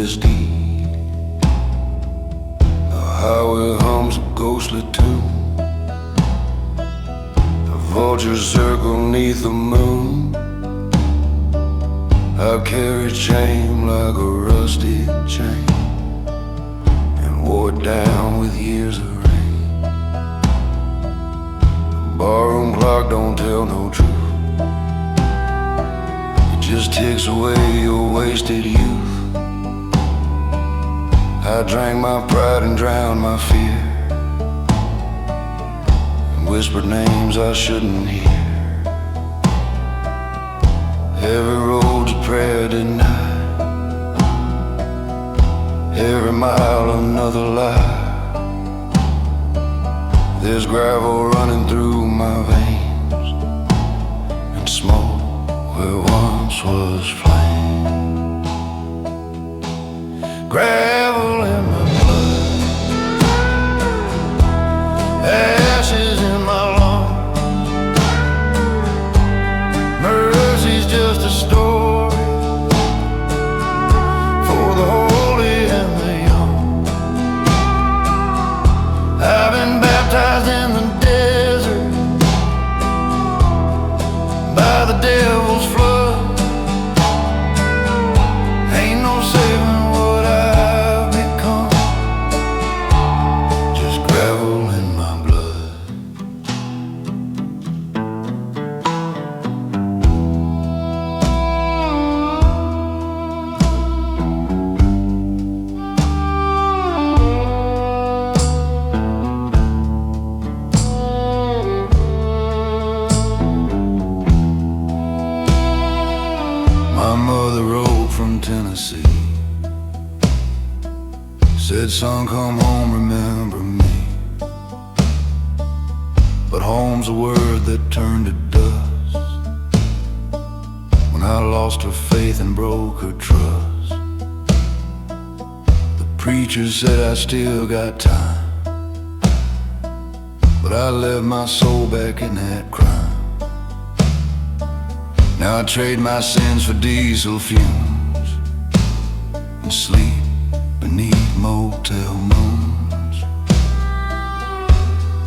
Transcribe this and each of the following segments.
misdeed. The highway hums a ghostly tune. The vultures circle neath the moon. I carried shame like a rusted chain and wore it down with years of rain. The barroom clock don't tell no truth. It just ticks away your wasted youth. I drank my pride and drowned my fear, and whispered names I shouldn't hear. Every road's a prayer denied, every mile another lie. There's gravel running through my veins, and smoke where once was flame. Gravel in my blood, ashes in my lungs. Mercy's just a story for the holy and the young. I've been baptized in the desert by the devil's flood. Ain't no saving what I've become, just gravel in my blood. My mother wrote from Tennessee, said, son, come home, remember me. But home's a word that turned to dust when I lost her faith and broke her trust. The preacher said I still got time, but I left my soul back in that crime. Now I trade my sins for diesel fumes and sleep beneath motel moons.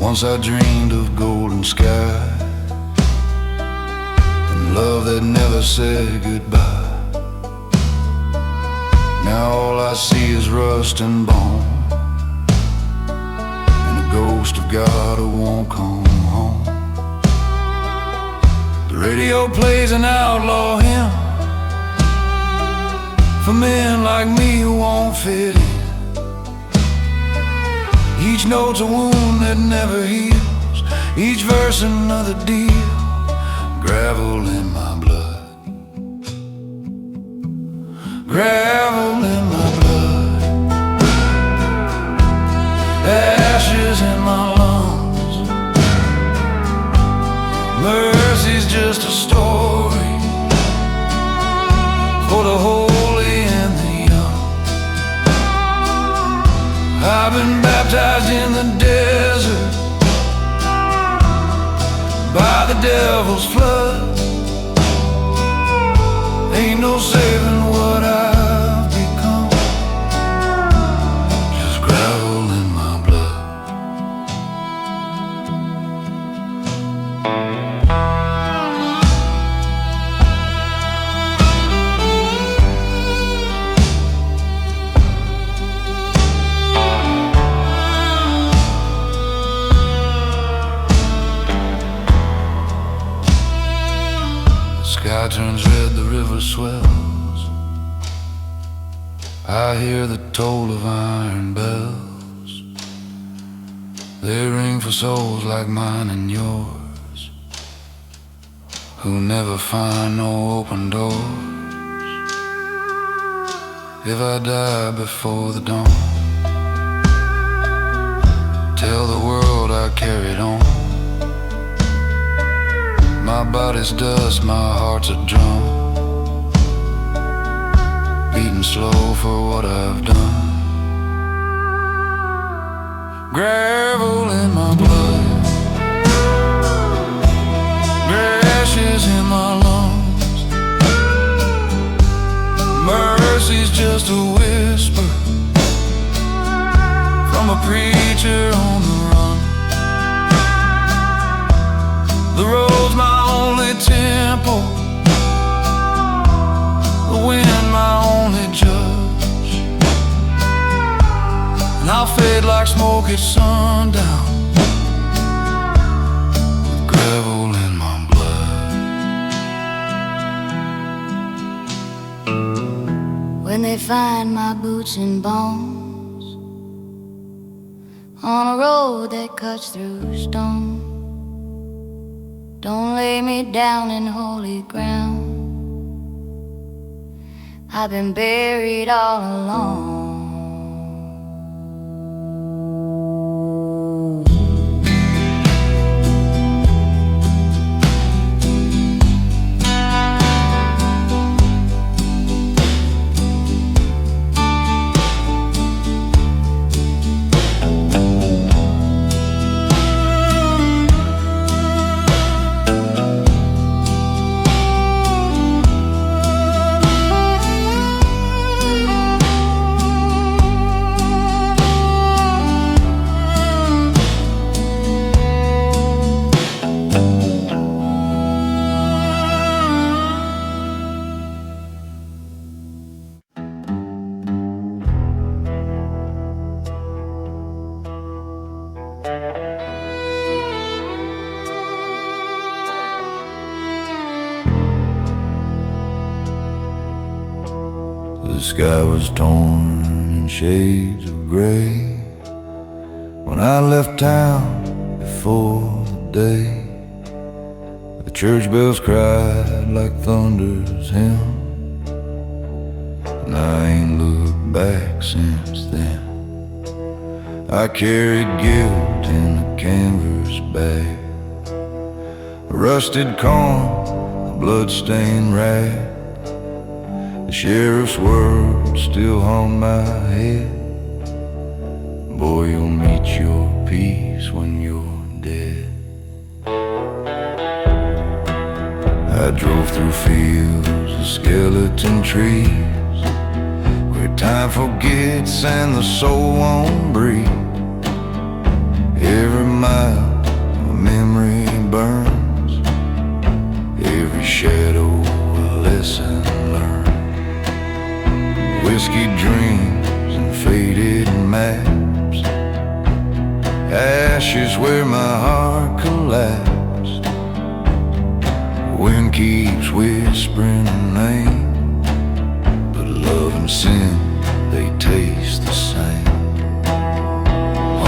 Once I dreamed of golden skies and love that never said goodbye. Now all I see is rust and bone and a ghost of God who won't come home. The radio plays an outlaw hymn for men like me who won't fit in. Each note's a wound that never heals, each verse another deal. Gravel in my blood, gravel in my blood, ashes in my lungs. Mercy's just a story for the holy and the young. I've been baptized in the desert by the devil's flood. Ain't no saving what I've become, just gravel in my blood. The sky turns red, the river swells. I hear the toll of iron bells. They ring for souls like mine and yours, who never find no open doors. If I die before the dawn, tell the world I carried on. My body's dust, my heart's a drum, beating slow for what I've done. Gravel in my blood, ashes in my lungs. Mercy's just a whisper preacher on the run. The road's my only temple, the wind my only judge, and I'll fade like smoke at sundown, with gravel in my blood. When they find my boots and bones on a road that cuts through stone, don't lay me down in holy ground. I've been buried all along. The sky was torn in shades of gray when I left town before the day. The church bells cried like thunder's hymn, and I ain't looked back since then. I carried guilt in a canvas bag, a rusted comb, a blood-stained rag. The sheriff's words still haunt my head. Boy, you'll meet your peace when you're dead. I drove through fields of skeleton trees, where time forgets and the soul won't breathe. Every mile of memory burns, every shadow a lesson learned. Whiskey dreams and faded maps, ashes where my heart collapsed. Wind keeps whispering a name, but love and sin, they taste the same.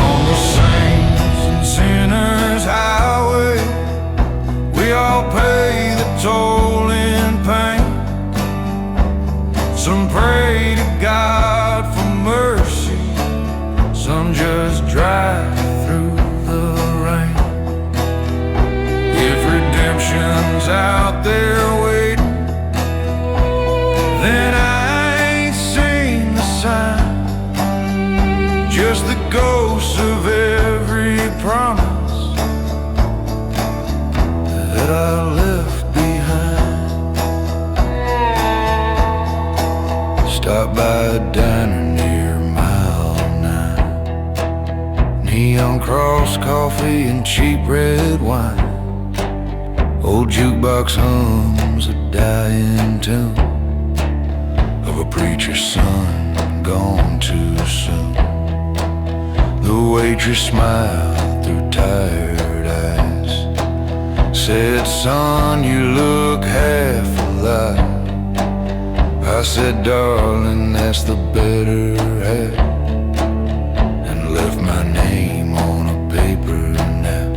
On the saints and sinners highway, we all pay the toll in pain. Some pray to God for mercy, some just drive through the rain. If redemption's out there waiting, then I ain't seen the sign, just the ghosts of every promise that I left. Stopped by a diner near Mile 9. Neon cross coffee and cheap red wine. Old jukebox hums a dying tune of a preacher's son gone too soon. The waitress smiled through tired eyes, said, "Son, you look half alive." I said, "Darling, that's the better half," and left my name on a paper nap.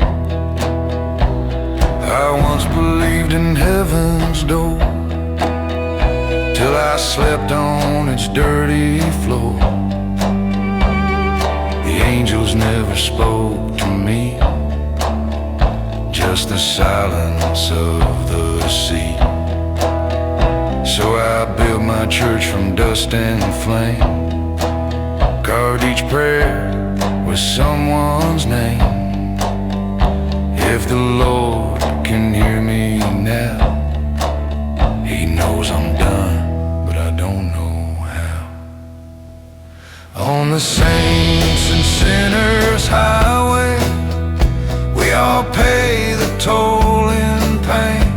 I once believed in heaven's door, till I slept on its dirty floor. The angels never spoke to me, just the silence of the sea. So I built my church from dust and flame, carved each prayer with someone's name. If the Lord can hear me now, He knows I'm done, but I don't know how. On the saints and sinners highway, we all pay the toll in pain.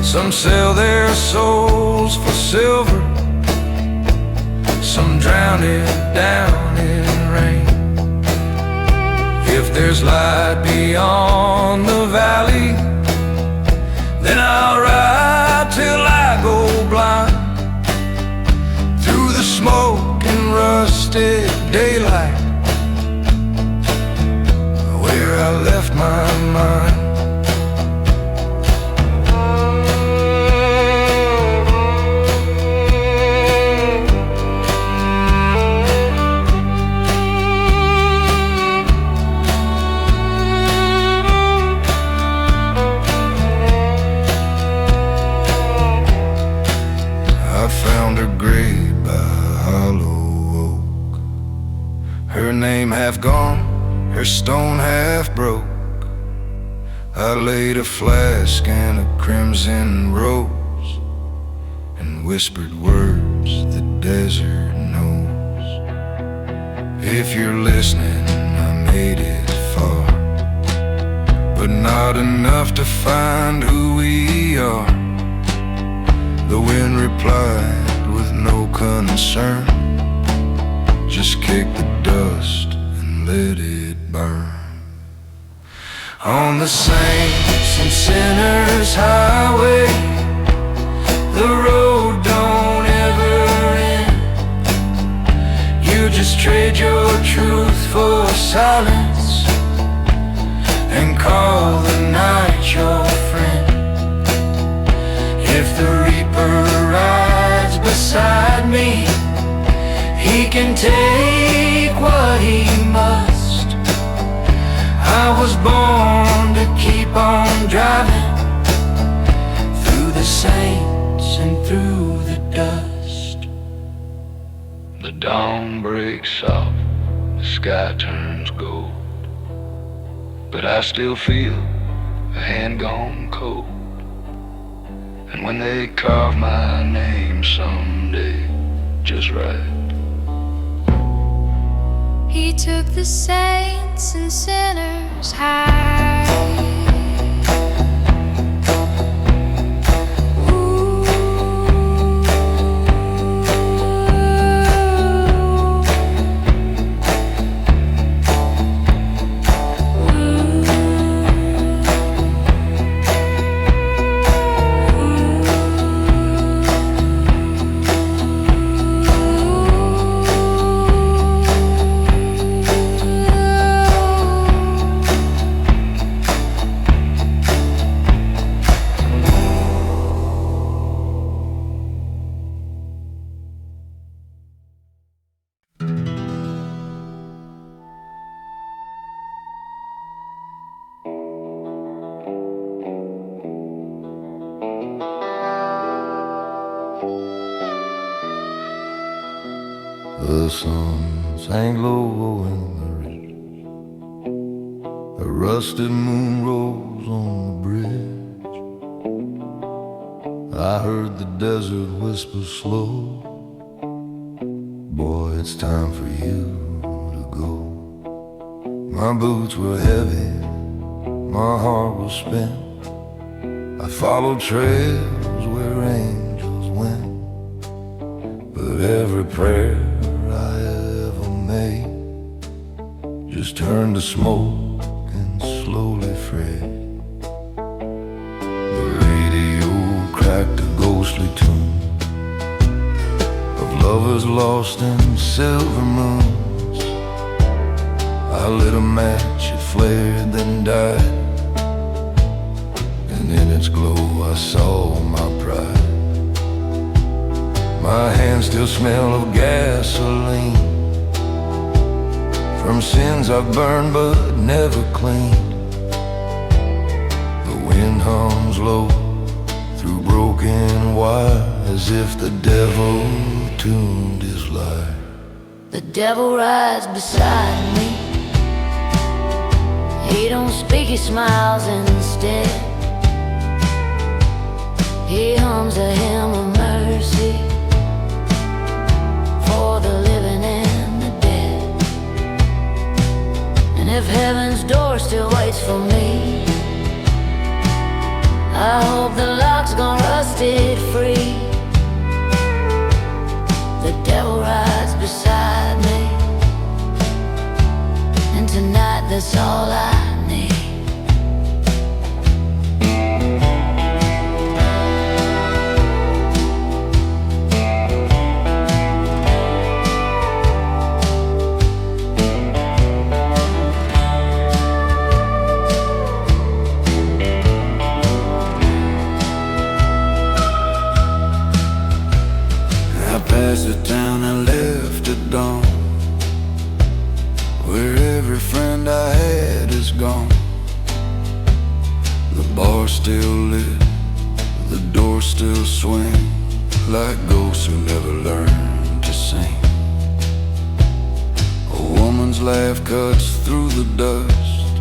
Some sell their souls for silver, some drown it down in rain. If there's light beyond the valley, then I'll ride till I go blind, through the smoke and rusted daylight, where I left my mind. I found her grave by a hollow oak, her name half gone, her stone half broke. I laid a flask and a crimson rose, and whispered words the desert knows. If you're listening, I made it far, but not enough to find who we are. The wind replied with no concern, just kick the dust and let it burn. On the saints and sinners highway, the road don't ever end. You just trade your truth for silence, and call the night your friend. If the reaper rides beside me, he can take what he must. I was born to keep on driving, through the saints and through the dust. The dawn breaks soft, the sky turns gold, but I still feel a hand gone cold. And when they carve my name someday, just right. He took the saints and sinners high. The sun sank low in the ridge, a rusted moon rose on the bridge. I heard the desert whisper slow, boy, it's time for you to go. My boots were heavy, my heart was spent. I followed trails where angels went, but every prayer I ever made just turned to smoke and slowly frayed. The radio cracked a ghostly tune of lovers lost in silver moons. I lit a match, it flared then died, and in its glow I saw my pride. My hands still smell of gasoline from sins I've burned but never cleaned. The wind hums low through broken wire, as if the devil tuned his lyre. The devil rides beside me. He don't speak, he smiles instead. He hums a hymn of mercy for the living and if heaven's door still waits for me. I hope the lock's gonna rust it free. The devil rides beside me, and tonight that's all I need. I passed the town I left at dawn, where every friend I had is gone. The bar's still lit, the door still swing, like ghosts who never learned to sing. A woman's laugh cuts through the dust,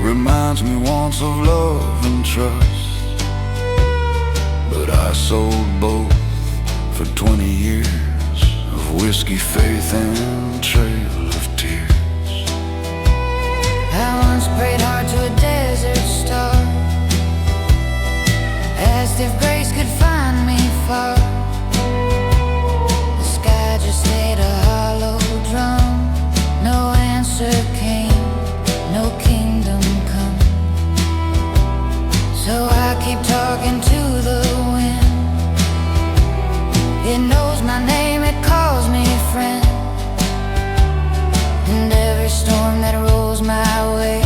reminds me once of love and trust. But I sold both for 20 years of whiskey, faith, and trail of tears. I once prayed hard to a desert star, asked if grace could find me far. The sky just stayed a hollow drum. No answer came, no kingdom come. So I keep talking to the wind. It knows my name, it calls me friend. And every storm that rolls my way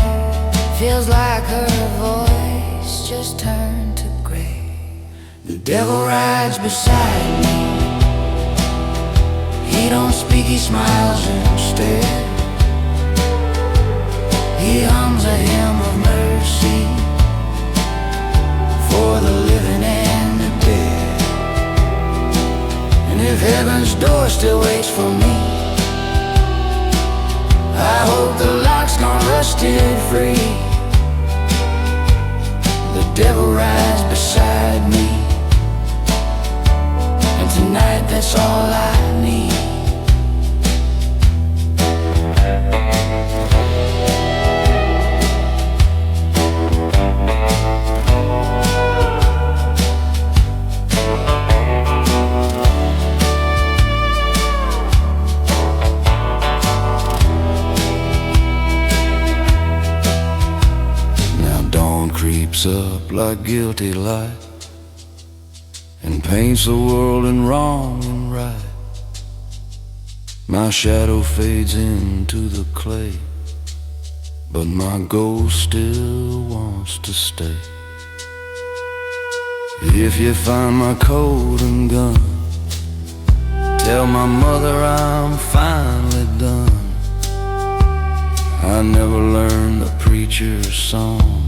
feels like her voice just turned to gray. The devil rides beside me. He don't speak, he smiles instead. He hums a hymn of mercy for the living and the dead. And if heaven's door still waits for me, I hope the lock's gonna rust it free. The devil rides beside me, and tonight that's all I need. Creeps up like guilty light and paints the world in wrong and right. My shadow fades into the clay, but my ghost still wants to stay. If you find my coat and gun, tell my mother I'm finally done. I never learned the preacher's song,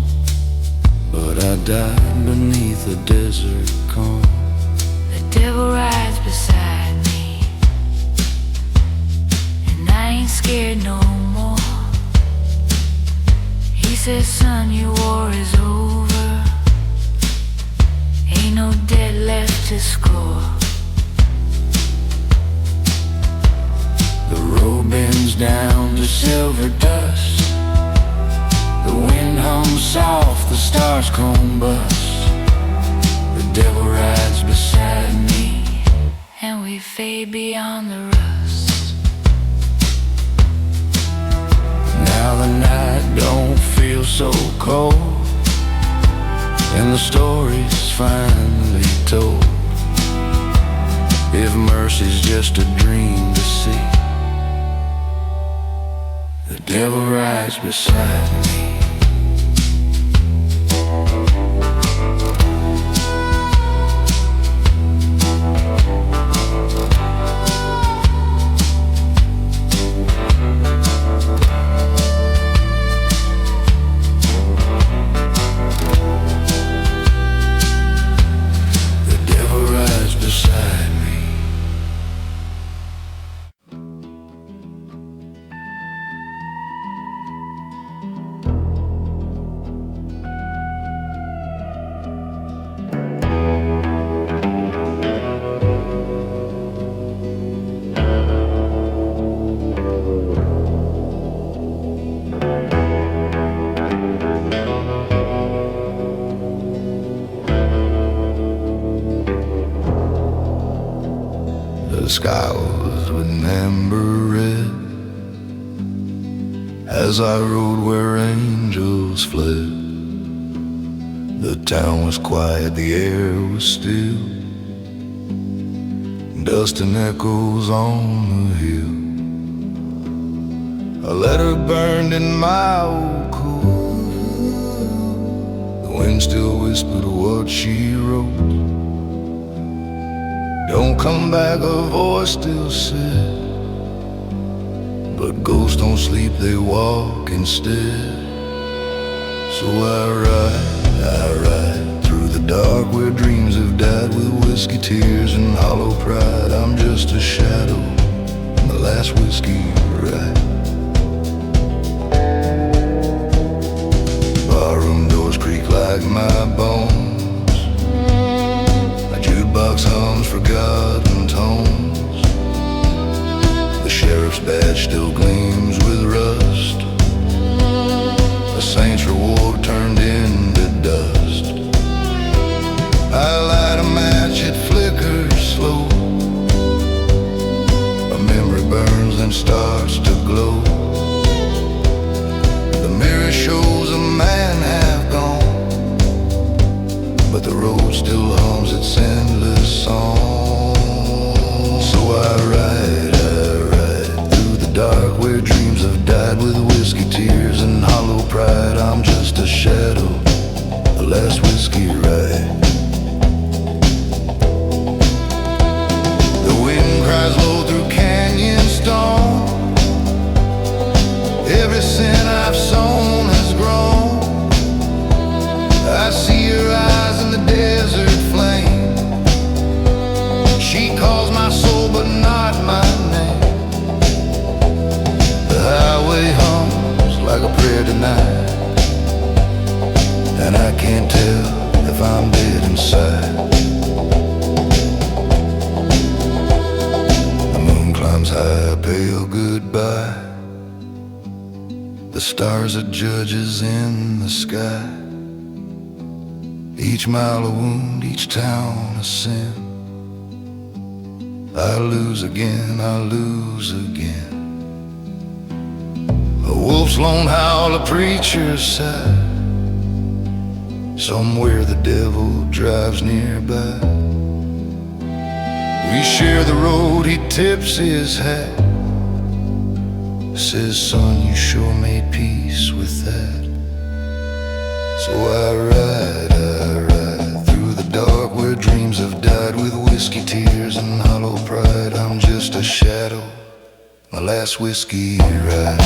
but I died beneath a desert calm. The devil rides beside me, and I ain't scared no more. He says, son, your war is over. Ain't no debt left to score. The road bends down to silver dust. The wind hums soft, the stars combust. The devil rides beside me, and we fade beyond the rust. Now the night don't feel so cold, and the story's finally told. If mercy's just a dream to see, the devil rides beside me. The sky was with an amber red as I rode where angels fled. The town was quiet, the air was still, dust and echoes on the hill. A letter burned in my old coat. The wind still whispered what she wrote. Don't come back, a voice still said, but ghosts don't sleep, they walk instead. So I ride through the dark where dreams have died, with whiskey tears and hollow pride. I'm just a shadow on the last whiskey ride. Barroom doors creak like my bones. My jukebox hums forgotten tones. The sheriff's badge still gleams with rust. A saint's reward turned into dust. I light a match, it flickers slow. A memory burns and starts to glow. The mirror shows a man half gone, but the road still hums its endless song. So I ride through the dark where dreams have died, with whiskey tears and hollow pride. I'm just a shadow, the last whiskey ride. The wind cries low through canyon stone. Every sin I've sown has grown. I see her eyes in the desert flame. She calls my soul but not my name. The highway hums like a prayer tonight, and I can't tell if I'm dead inside. The moon climbs high, pale goodbye. The stars are judges in the sky. Each mile a wound, each town a sin. I lose again, I lose again. A wolf's lone howl, a preacher's sigh. Somewhere the devil drives nearby. We share the road, he tips his hat. Says, son, you sure made peace with that. So I ride through the dark where dreams have died, with whiskey tears and hollow pride. I'm just a shadow, my last whiskey ride.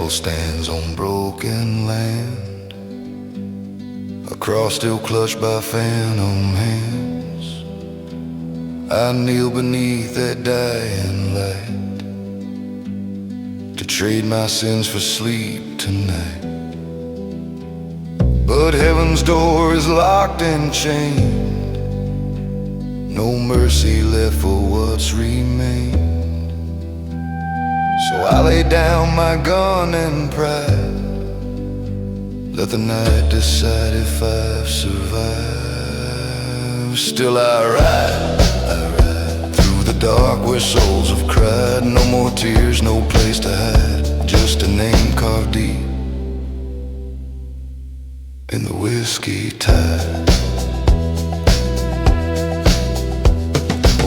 Stands on broken land, a cross still clutched by phantom hands. I kneel beneath that dying light to trade my sins for sleep tonight. But heaven's door is locked and chained, no mercy left for what's remained. So I lay down my gun and pride, let the night decide if I've survived. Still I ride through the dark where souls have cried. No more tears, no place to hide, just a name carved deep in the whiskey tide.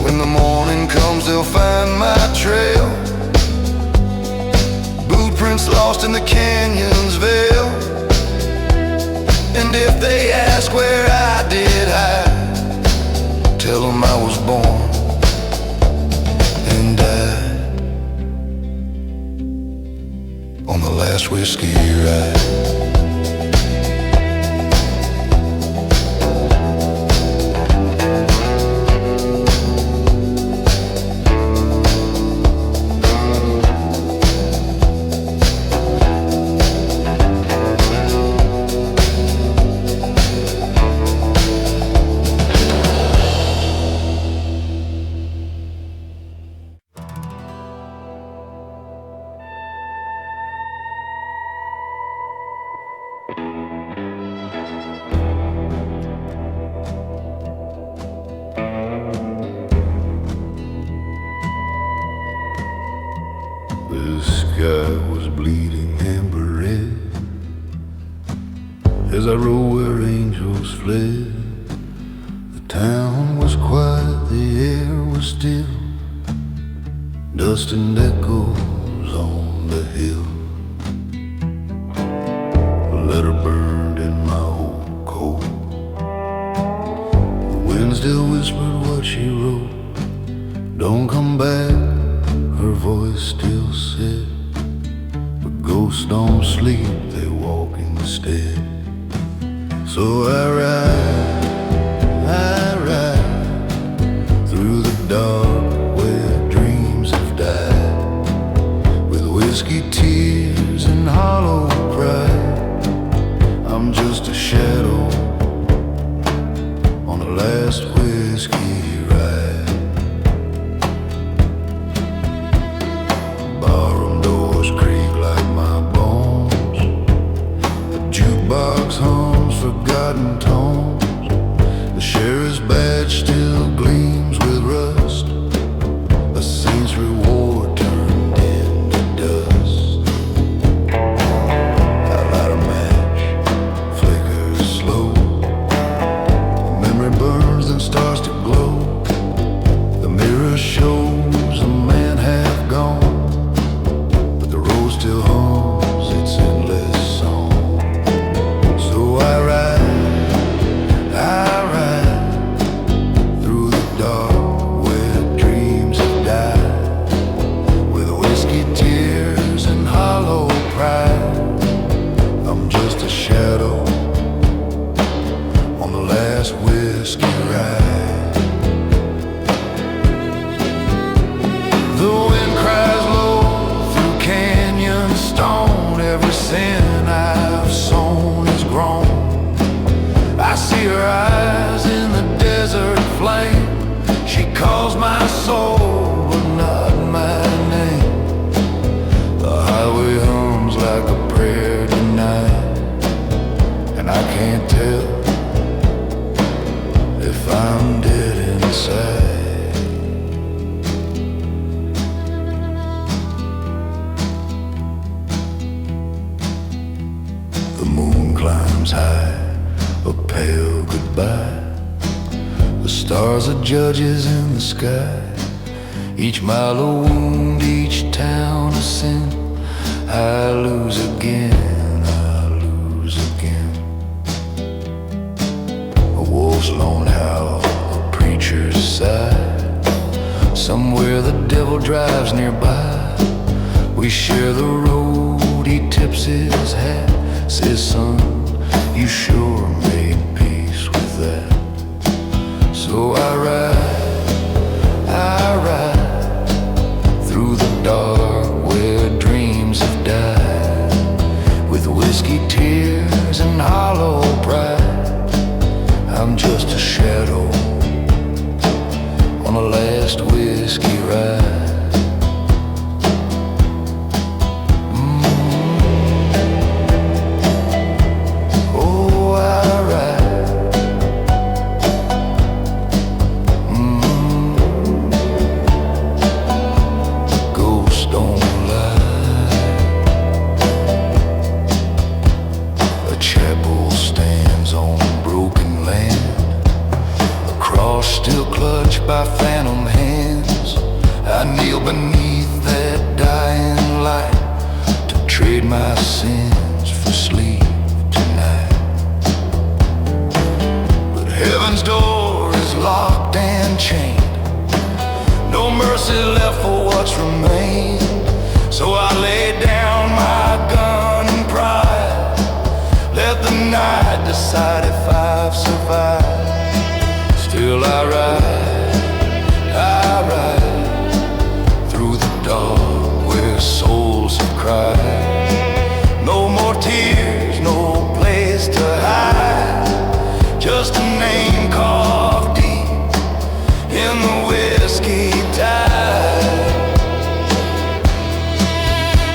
When the morning comes, they'll find my trail, prints lost in the canyon's veil. And if they ask where I did hide, tell them I was born and died on the last whiskey ride. sky was bleeding amber red as I rode where angels fled. The town was quiet, the air was still, dust and echoes on the hill. A letter burned in my old coat. The wind still whispered what she wrote. Don't come back, her voice still said. But ghosts don't sleep, they walk instead. So I ride through the dark where dreams have died, with whiskey tears and hollow pride. I'm just a shadow on the last whiskey ride. Barroom doors creak like my bones. The jukebox hums forgotten tones. The sheriff's badge still gleams with rust. A saint's reward turned into dust. I light a match, flickers slow. Memory burns and starts to glow. The mirror shows a man half gone, but the road still hums its endless song. So I ride through the dark where dreams have died, with whiskey tears and hollow pride. I'm just a shadow on the last whiskey ride. The wind cries low through canyon stone. Every sin I've sown is grown. I see her eyes in the desert flame. She calls my soul, but not my name. The highway hums like a prayer tonight, and I can't tell if I'm dead inside. The moon climbs high, a pale goodbye. The stars are judges in the sky. Each mile a wound, each town a sin. I lose again, I lose again. A wolf's lone howl, a preacher's sigh. Somewhere the devil drives nearby. We share the road, he tips his hat. Says, son, you sure made peace with that. So I ride through the dark where dreams have died, with whiskey tears and hollow pride. I'm just a shadow on the last whiskey ride. Still clutched by phantom hands, I kneel beneath that dying light to trade my sins for sleep tonight. But heaven's door is locked and chained, no mercy left for what's remained. So I lay down my gun and pride, let the night decide if I've survived. Still I ride through the dark where souls have cried. No more tears, no place to hide, just a name carved deep in the whiskey tide.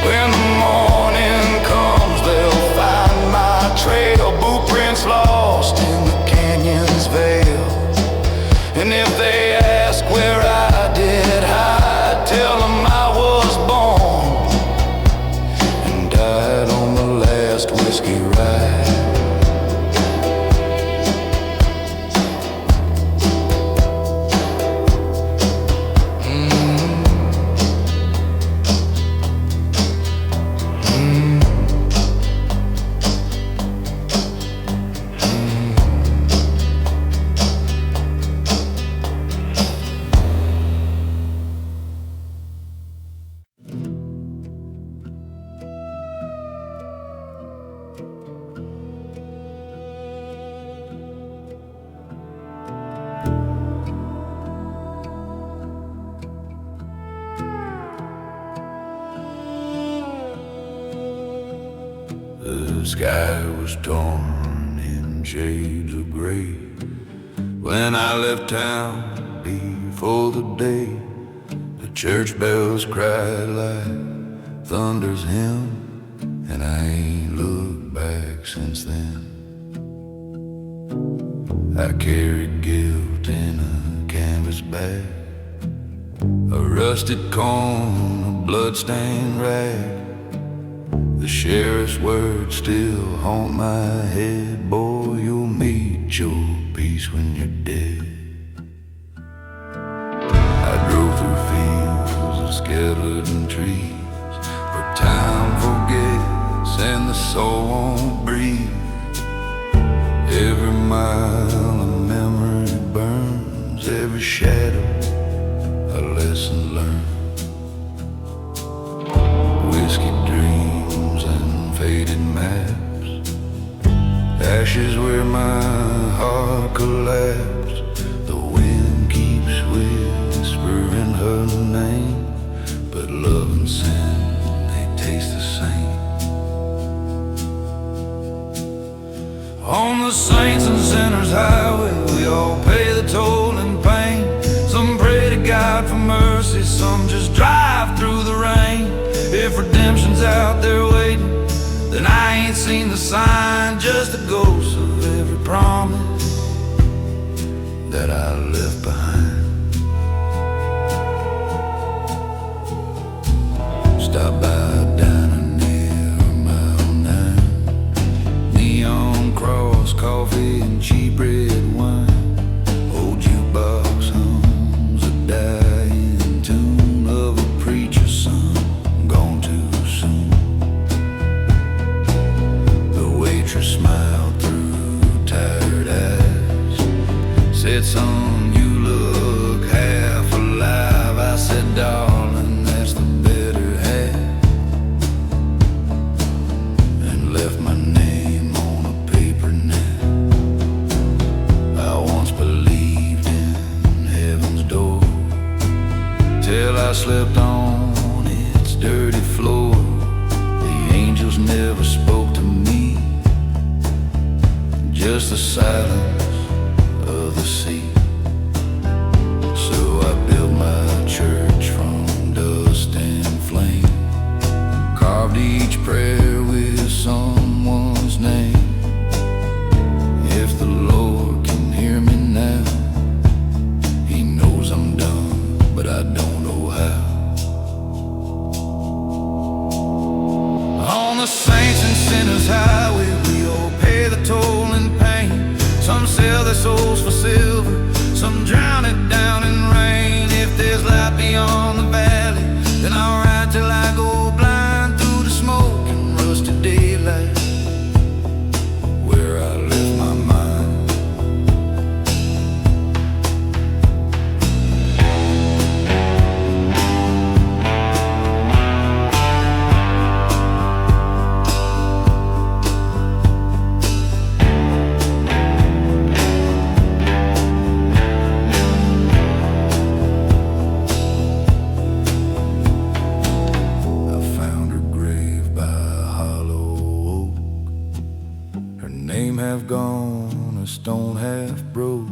When the morning comes, they'll find my trail, boot prints lost The sky was torn in shades of gray. When I left town before the day, the church bells cried like thunder's hymn, and I ain't looked back since then. I carried guilt in a canvas bag, a rusted comb, a bloodstained rag. The sheriff's words still haunt my head. Boy, you'll meet your peace when you're dead. I drove through fields of skeleton trees, where time forgets and the soul won't breathe. Every mile a memory burns, every shadow a lesson learned. Whiskey dreams and faded maps, ashes where my heart collapsed. The wind keeps whispering her name, but love and sin, they taste the same. On the saints and sinners highway, we all pay the toll and pain. Some pray to God for mercy, some just drive through the rain. If redemption's out there waiting, then I ain't seen the sign, just a ghost of every promise that I left behind. Stop by diner near Mile 9, neon cross, coffee and cheap red wine. Old jukebox hums a dying tune of a preacher's son gone too soon. The waitress smiled through tired eyes, said, "Son, you look half alive." I said, "Darling, that's the better half," and left my name on a paper net. I once believed in heaven's door, till I slept on its dirty floor. The angels never spoke to me, just the silence of the sea. So I built my church from dust and flame, carved each prayer with someone's name. If the Lord can hear me now, He knows I'm done, but I don't know how. On the saints and sinners highway, we all pay the toll and pain. Some sell their souls for silver, some drown it down in rain. If there's light beyond the valley, then I'll ride till I go blind through the smoke and rusty daylight, where I left my mind. I found her grave by a hollow oak, her name half gone, her stone half broke.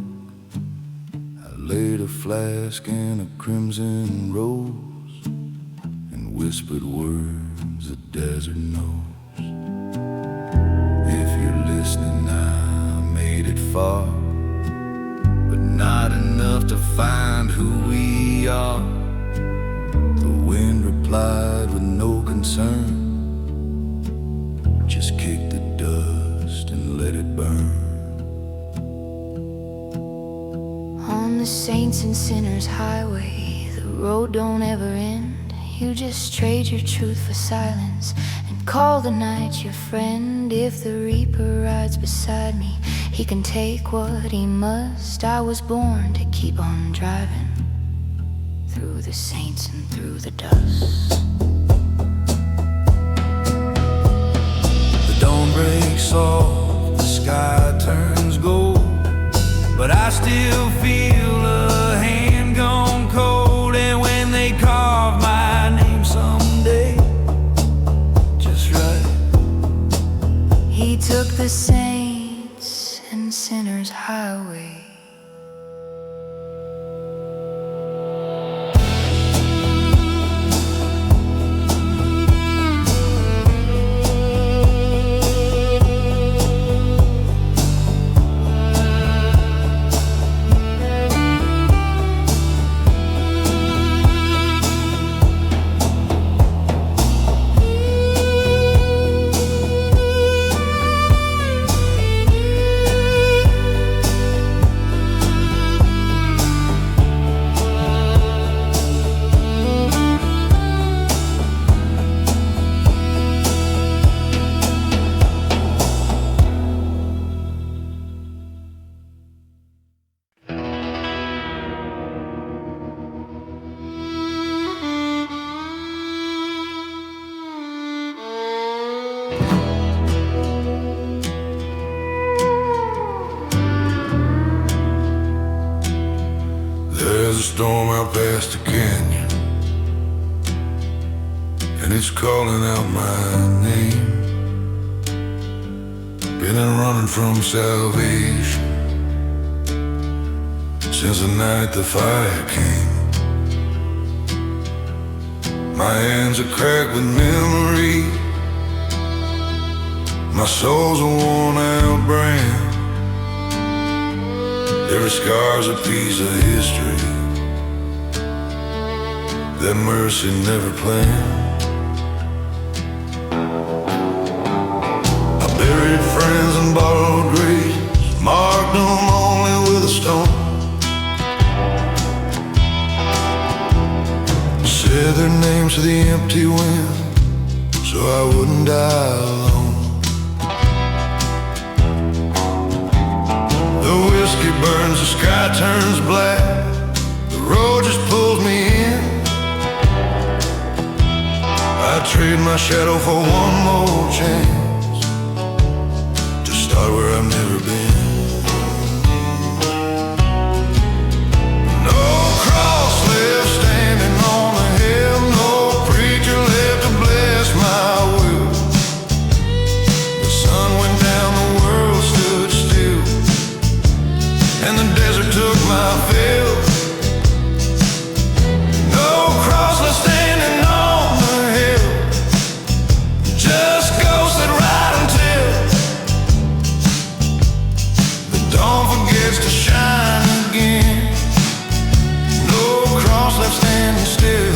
I laid a flask in a crimson rose and whispered words the desert knows. If you're listening, I made it far, but not enough to find who we are. The wind replied with no concern, just kick the dust and let it burn. On the saints and sinners highway, the road don't ever end. You just trade your truth for silence and call the night your friend. If the reaper rides beside me, he can take what he must. I was born to keep on driving through the saints and through the dust. The dawn breaks off, the sky turns gold, but I still feel a hand gone cold. And when they carve my name someday, just right, He took the saints and sinners' highway. There's a storm out past the canyon, and it's calling out my name. Been running from salvation since the night the fire came. My hands are cracked with memory, my soul's a worn out brand. Every scar's a piece of history that mercy never planned. I buried friends and borrowed graves, marked them only with a stone. Said their names to the empty wind so I wouldn't die alone. The whiskey burns, the sky turns black, the road just pulls me in. I trade my shadow for one more chance to start where I've never been. No cross left standing on the hill, no preacher left to bless my will. The sun went down, the world stood still, and the desert took my fill. No cross left standing on the hill, just ghosts that ride until the dawn forgets to shine again. No cross left standing still.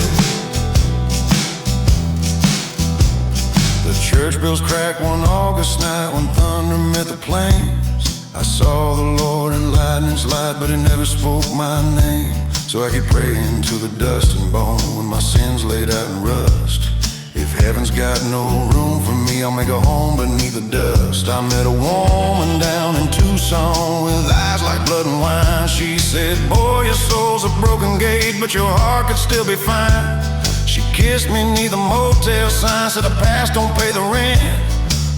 The church bells cracked one August night when thunder met the plains. I saw the Lord in lightning's light, but he never spoke my name. So I keep praying to the dust and bone when my sins laid out in rust. If heaven's got no room for me, I'll make a home beneath the dust. I met a woman down in Tucson with eyes like blood and wine. She said, boy, your soul's a broken gate, but your heart could still be fine. She kissed me neath a motel sign, said the past don't pay the rent,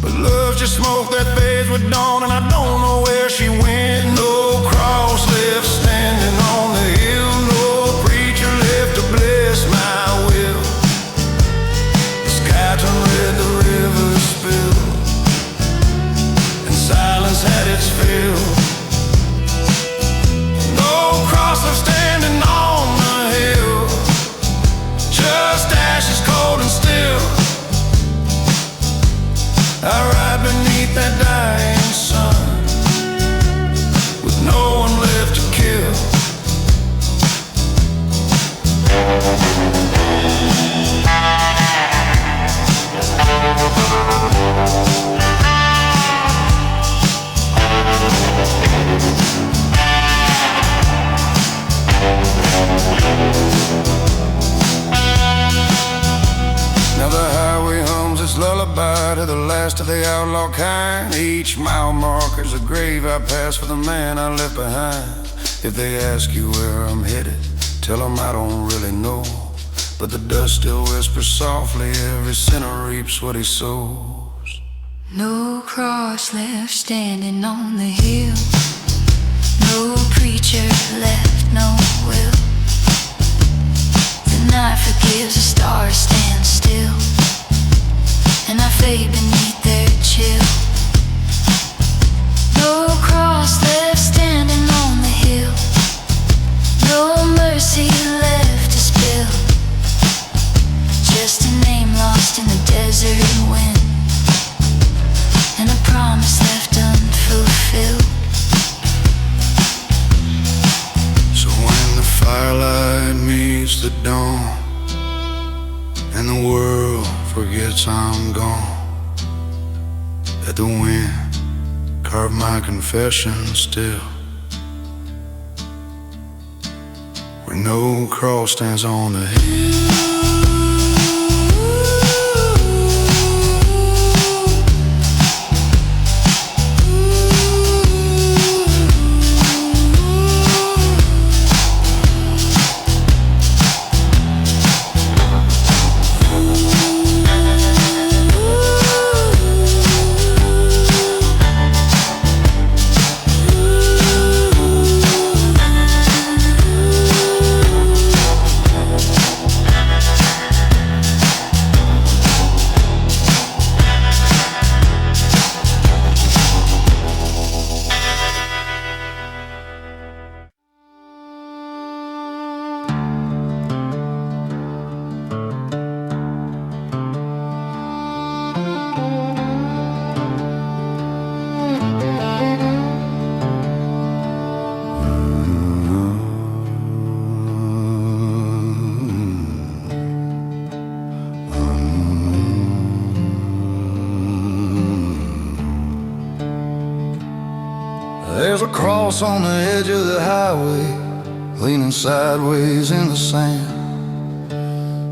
but love's just smoke that fades with dawn, and I don't know where she went. No cross left standing on the hill, no preacher left to bless my will. The sky turned red, the river spilled, and silence had its fill. No cross left standing on the hill, just ashes cold and still. I ride beneath that dying sun with no one left to kill. Now the highway hums its lullaby to the last of the outlaw kind. Each mile marker's a grave I pass for the man I left behind. If they ask you where I'm headed, tell them I don't really know, but the dust still whispers softly, every sinner reaps what he sows. No cross left standing on the hill, no preacher left, no will. The night forgives, the stars stand still, and I fade beneath their chill. nights I'm gone, let the wind carve my confession still, where no cross stands on the hill. There's a cross on the edge of the highway, leaning sideways in the sand.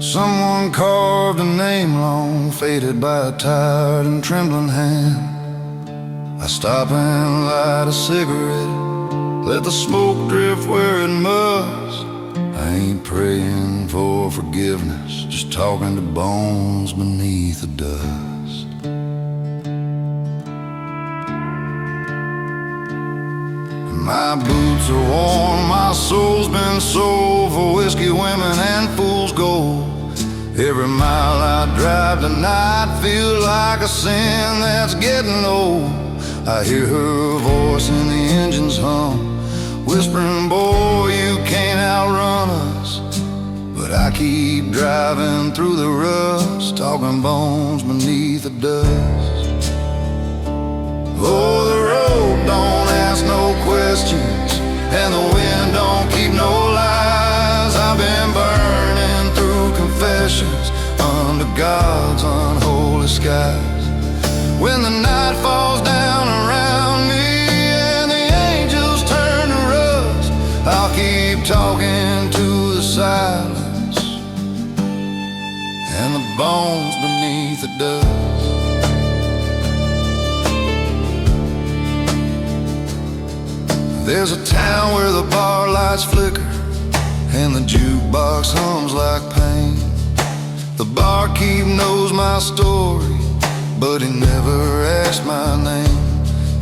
Someone carved a name long faded by a tired and trembling hand. I stop and light a cigarette, let the smoke drift where it must. I ain't praying for forgiveness, just talking to bones beneath the dust. My boots are worn, my soul's been sold for whiskey, women, and fool's gold. Every mile I drive tonight feels like a sin that's getting old. I hear her voice in the engine's hum, whispering, boy, you can't outrun us. But I keep driving through the rust, talking bones beneath the dust. Oh, the road don't ask no questions, and the wind don't keep no lies. I've been burning through confessions under God's unholy skies. When the night falls down around me and the angels turn to rust, I'll keep talking to the silence and the bones beneath the dust. There's a town where the bar lights flicker and the jukebox hums like pain. The barkeep knows my story, but he never asked my name.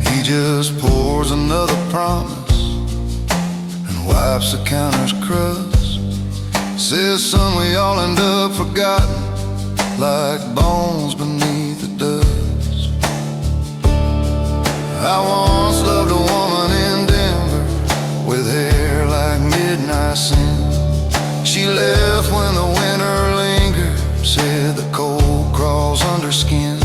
He just pours another promise and wipes the counter's crust. Says, son, we all end up forgotten like bones beneath the dust. I once loved a woman in with hair like midnight sin. She left when the winter lingered, said the cold crawls under skin.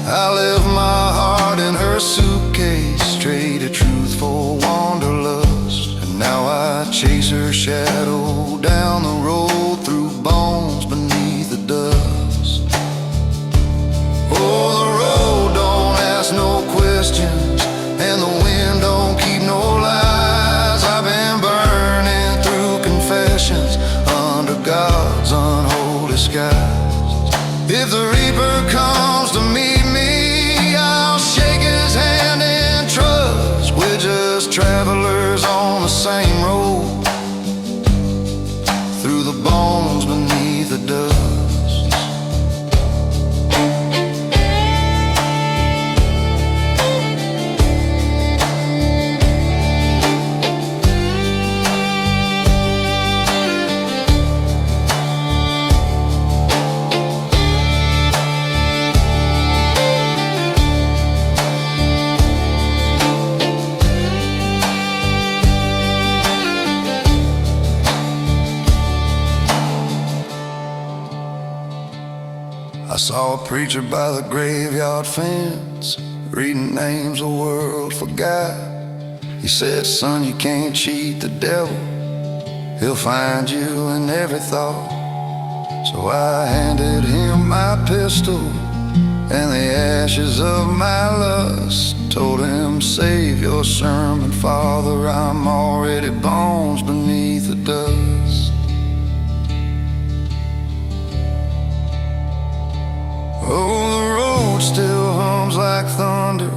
I left my heart in her suitcase, traded truth for wanderlust, and now I chase her shadow down the road through bones beneath the dust. Oh, the road don't ask no questions, and the wind don't keep no lies. Under God's unholy skies. If the reaper comes to meet me, I'll shake his hand and trust. We're just travelers on the same road, through the bones beneath the dust. I saw a preacher by the graveyard fence, reading names the world forgot. He said, son, you can't cheat the devil, he'll find you in every thought. So I handed him my pistol and the ashes of my lust. Told him, save your sermon, Father, I'm already bones beneath the dust. Oh, the road still hums like thunder,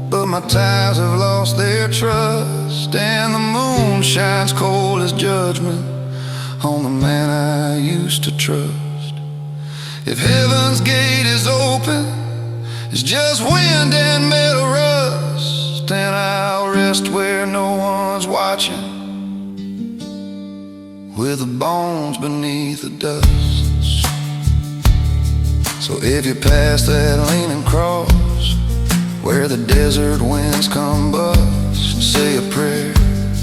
but my ties have lost their trust, and the moon shines cold as judgment on the man I used to trust. If heaven's gate is open, it's just wind and metal rust, and I'll rest where no one's watching, with the bones beneath the dust. So if you pass that leaning cross, where the desert winds come bust, say a prayer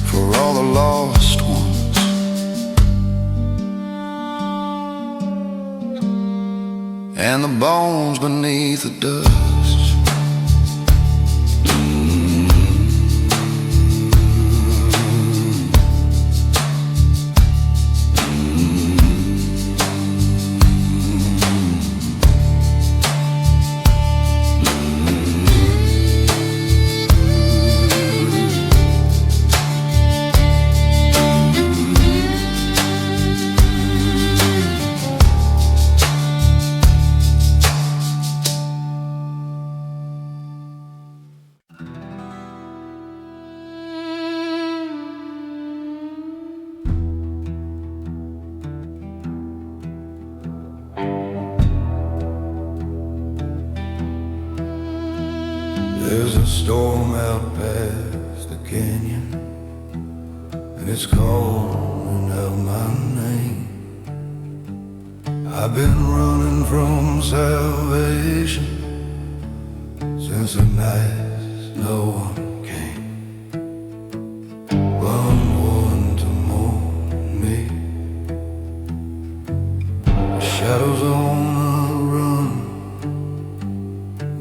for all the lost ones, and the bones beneath the dust. There's a storm out past the canyon, and it's calling out my name. I've been running from salvation since the night no one came. One to mourn me, the shadows on the run,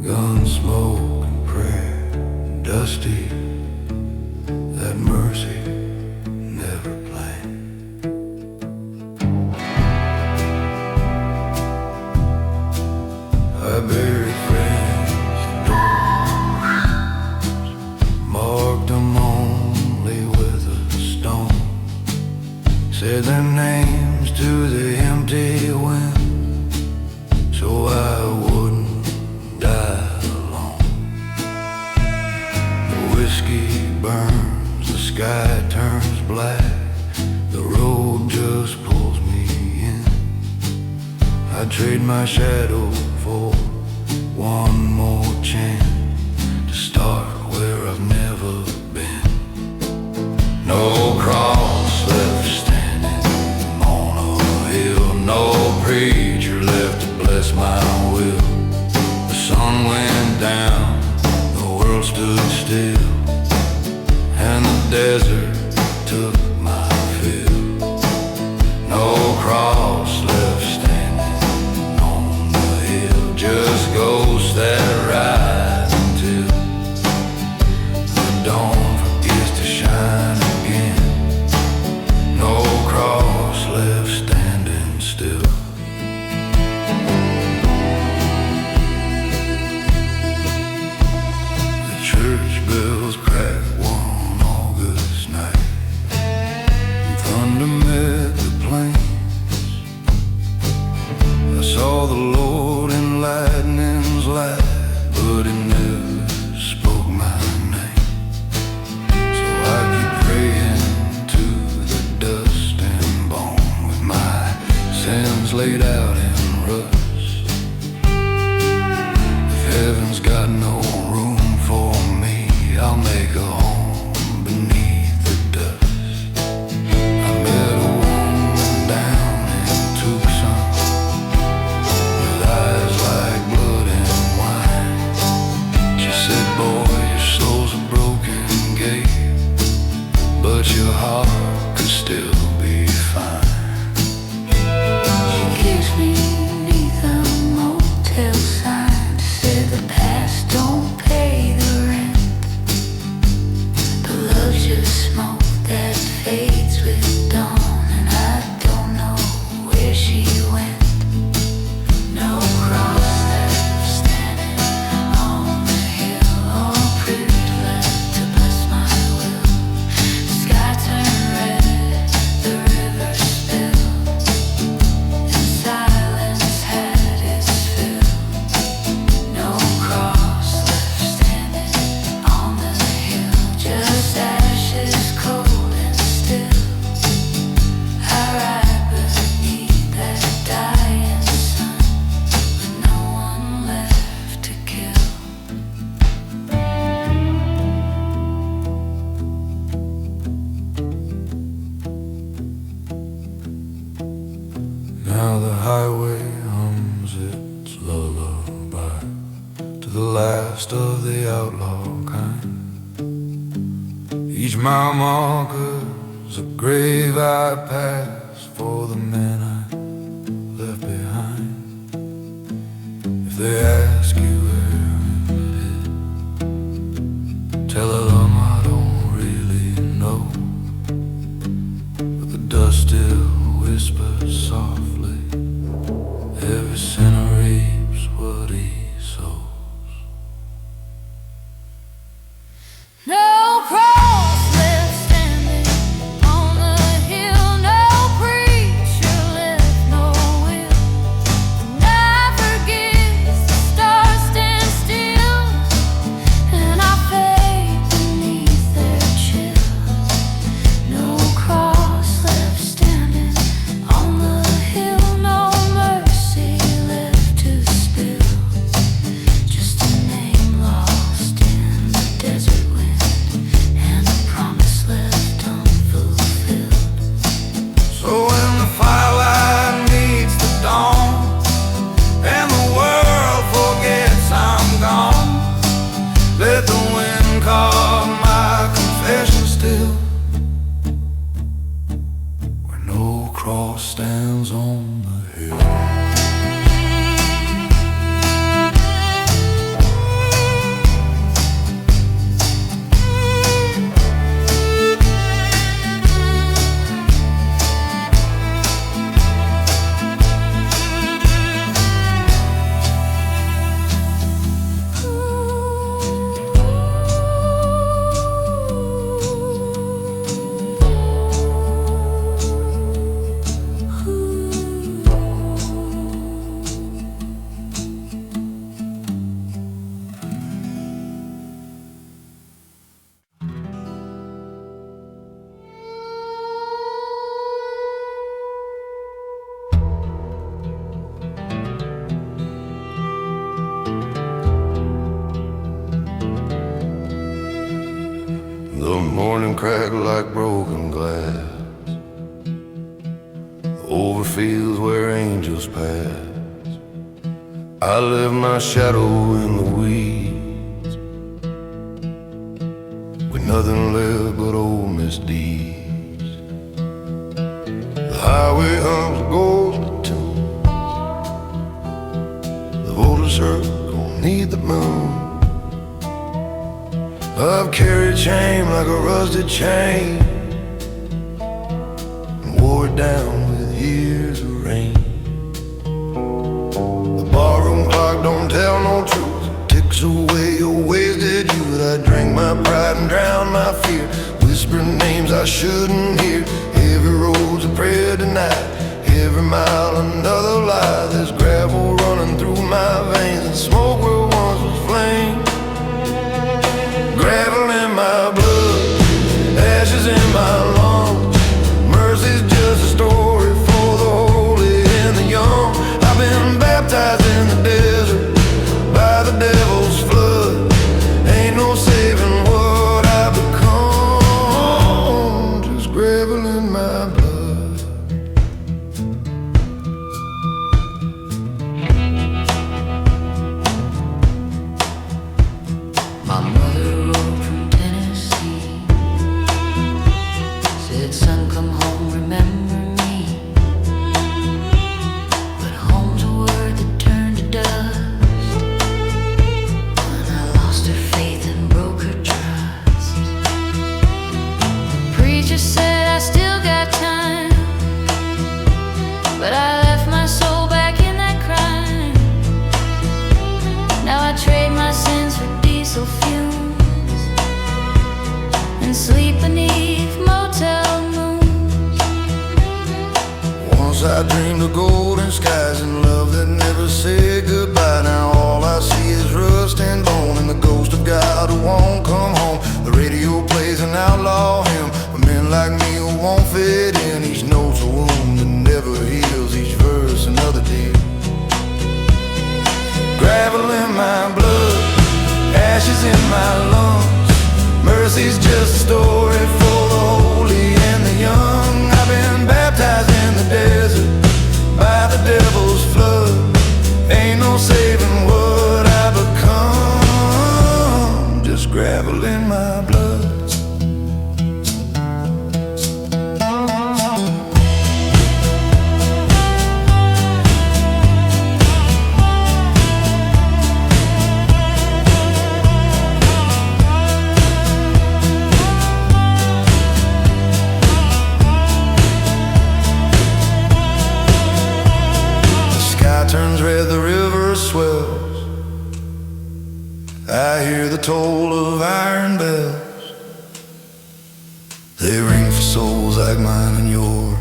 gun smoke, dusty, that mercy never played. I buried friends indoors, marked them only with a stone, said their names to the empty wind, so I wouldn't die. Whiskey burns, the sky turns black, the road just pulls me in. I'd trade my shadow for one more chance to start where I've never been. No cross left standing on a hill, no preacher left to bless my will. The sun went down, the world stood still, and the desert took my fill. No cross left standing on the hill, just ghosts that ride until the dawn forgets to shine again. No cross left standing still. The church bells crack one August night, and thunder met the plains. I saw the Lord in lightning's light, but He never spoke my name. So I keep praying to the dust and bone, with my sins laid out in rust. If heaven's got no room for me, I'll make a home beneath the dust. I met a woman down in Tucson, with eyes like blood and wine. the last of the outlaw kind. Each mile marker's a grave I pass for the men I left behind. If they ask you where I'm headed, tell them I don't really know, but the dust still whispers softly. Every sinner reaps what he sows. No cross left standing on the hill, no preacher left, no will. The night forgets, the stars stand still, and I fade beneath their chill. No cross left standing on the hill, no mercy left to spill. Just a name lost in the desert wind, and a promise left unfulfilled. So when the firelight meets the dawn, and the world forgets I'm gone, let the wind carve my confession still, where no cross stands on the hill. The morning cracked like broken glass over fields where angels pass. I left my shadow in the weeds, with nothing left but old misdeeds. The highway hums a ghostly tune, the voters circle need the moon. I've carried shame like a rusted chain, and wore it down with years of rain. The barroom clock don't tell no truth, ticks away your wasted youth. I drink my pride and drown my fear, whispering names I shouldn't hear. Every road's a prayer tonight, every mile another lie. There's gravel running through my veins, and smoke where once was flame. Gravel in my blood, ashes in my lungs. Mercy's just a story for the holy and the young. I've been baptized in the desert by the devil's flood. Ain't no saving what I've become, just gravel in my blood. My mother wrote from Tennessee, said, son, come home, remember me. But home's a word that turned to dust when I lost her faith and broke her trust. The preacher said I still got time, but I left my soul back in that crime. Now I trade my sins for diesel fumes and sleep beneath motel moons. Once I dreamed of golden skies and love that never said goodbye. Now all I see is rust and bone and the ghost of God who won't come home. The radio plays an outlaw hymn for men like me who won't fit in. Each note's a wound that never heals, each verse another deal. Gravel in my blood, ashes in my lungs. Mercy's just a story for the holy and the young. I've been baptized in the desert by the devil's flood. Ain't no saving what I become. I hear the toll of iron bells. They ring for souls like mine and yours,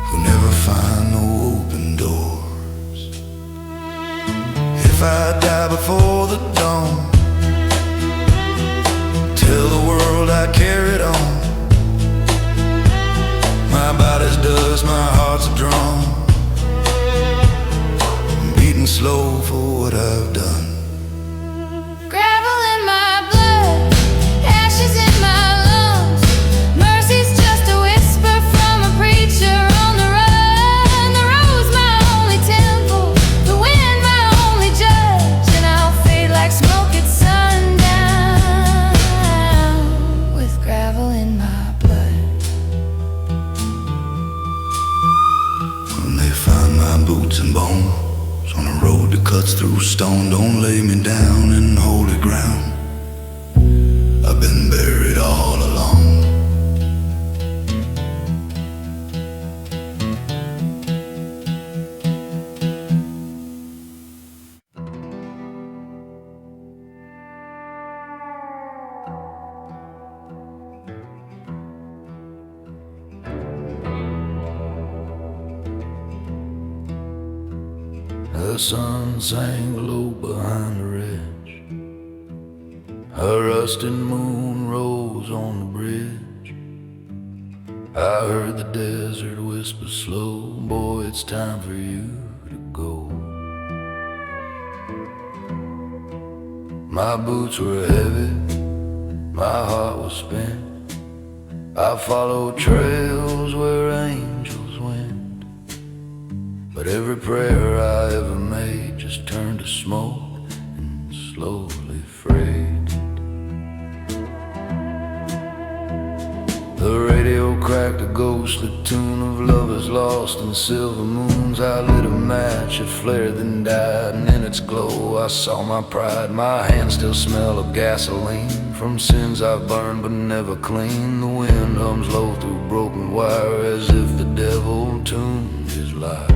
who never find no open doors. If I die before the dawn, tell the world I carried on. My body's dust, my heart's a drum, beating slow for what I've done. Gravel in my blood, ashes in my lungs. Mercy's just a whisper from a preacher on the run. The road's my only temple, the wind my only judge, and I'll fade like smoke at sundown with gravel in my blood. When they find my boots and bones on a road that cuts through stone, don't lay me down in holy ground. I've been buried all along. The sun sank low behind the ridge. A rusted moon rose on the bridge. I heard the desert whisper slow, boy, it's time for you to go. My boots were heavy, my heart was spent. I followed trails where angels went, but every prayer I ever made just turned to smoke and slowly faded. The radio cracked a ghostly tune of lovers lost in silver moons. I lit a match, it flared then died, and in its glow I saw my pride. My hands still smell of gasoline from sins I've burned but never clean. The wind hums low through broken wire as if the devil tuned his lyre.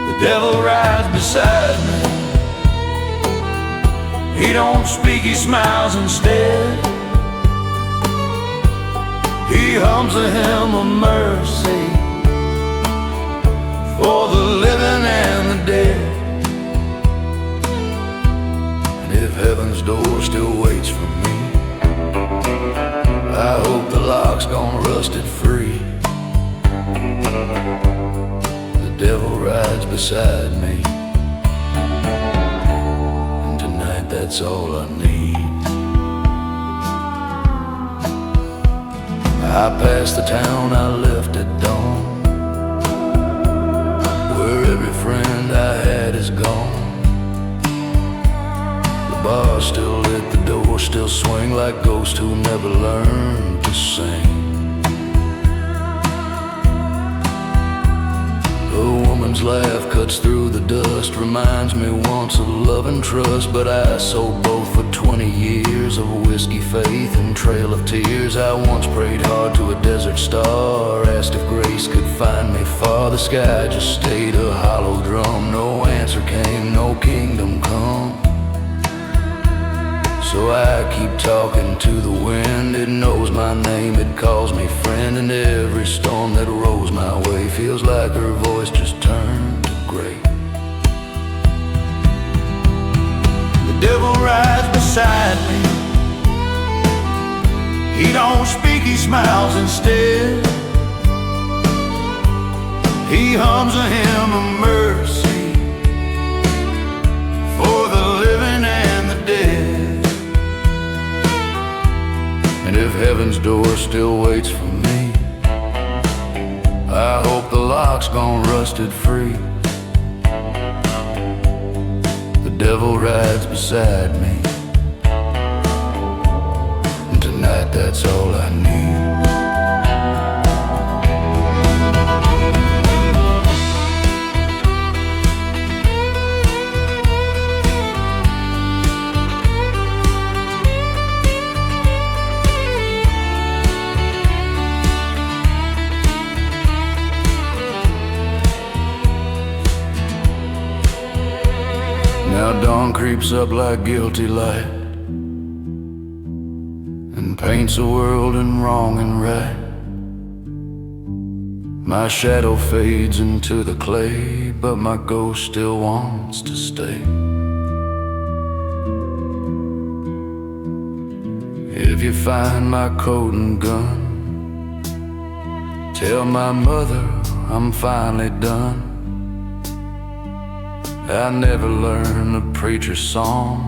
The devil rides beside me. He don't speak, he smiles instead. He hums a hymn of mercy for the living and the dead. And if heaven's door still waits for me, I hope the lock's gone rusted free. The devil rides beside me, and tonight that's all I need. I passed the town I left at dawn, where every friend I had is gone. The bar still lit, the door still swing like ghosts who never learned to sing. A woman's laugh cuts through the dust, reminds me once of love and trust. But I sold both for 20 years of whiskey, faith, and trail of tears. I once prayed hard to a desert star, asked if grace could find me far. The sky just stayed a hollow drum, no answer came, no kingdom come. So I keep talking to the wind, it knows my name, it calls me friend. And every storm that rolls my way feels like her voice just turned to gray. The devil rides beside me. He don't speak, he smiles instead. He hums a hymn of mercy for the living and the dead. And if heaven's door still waits for me, I hope the lock's gone rusted free. The devil rides beside me, and tonight that's all I need. Now dawn creeps up like guilty light and paints a world in wrong and right. My shadow fades into the clay, but my ghost still wants to stay. If you find my coat and gun, tell my mother I'm finally done. I never learned the preacher's song,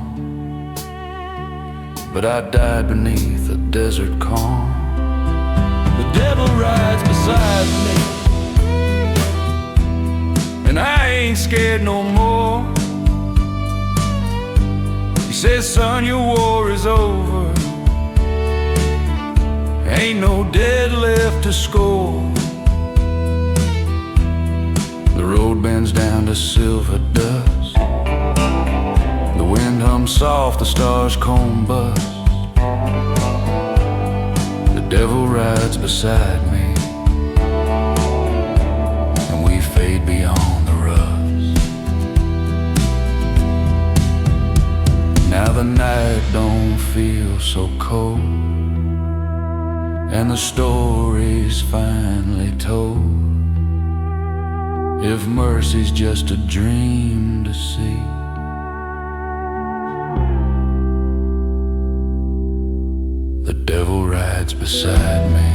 but I died beneath a desert calm. The devil rides beside me, and I ain't scared no more. He says, son, your war is over, ain't no dead left to score. The road bends down to silver dust, the wind hums soft, the stars combust. The devil rides beside me, and we fade beyond the rust. Now the night don't feel so cold, and the story's finally told. If mercy's just a dream to see, the devil rides beside me.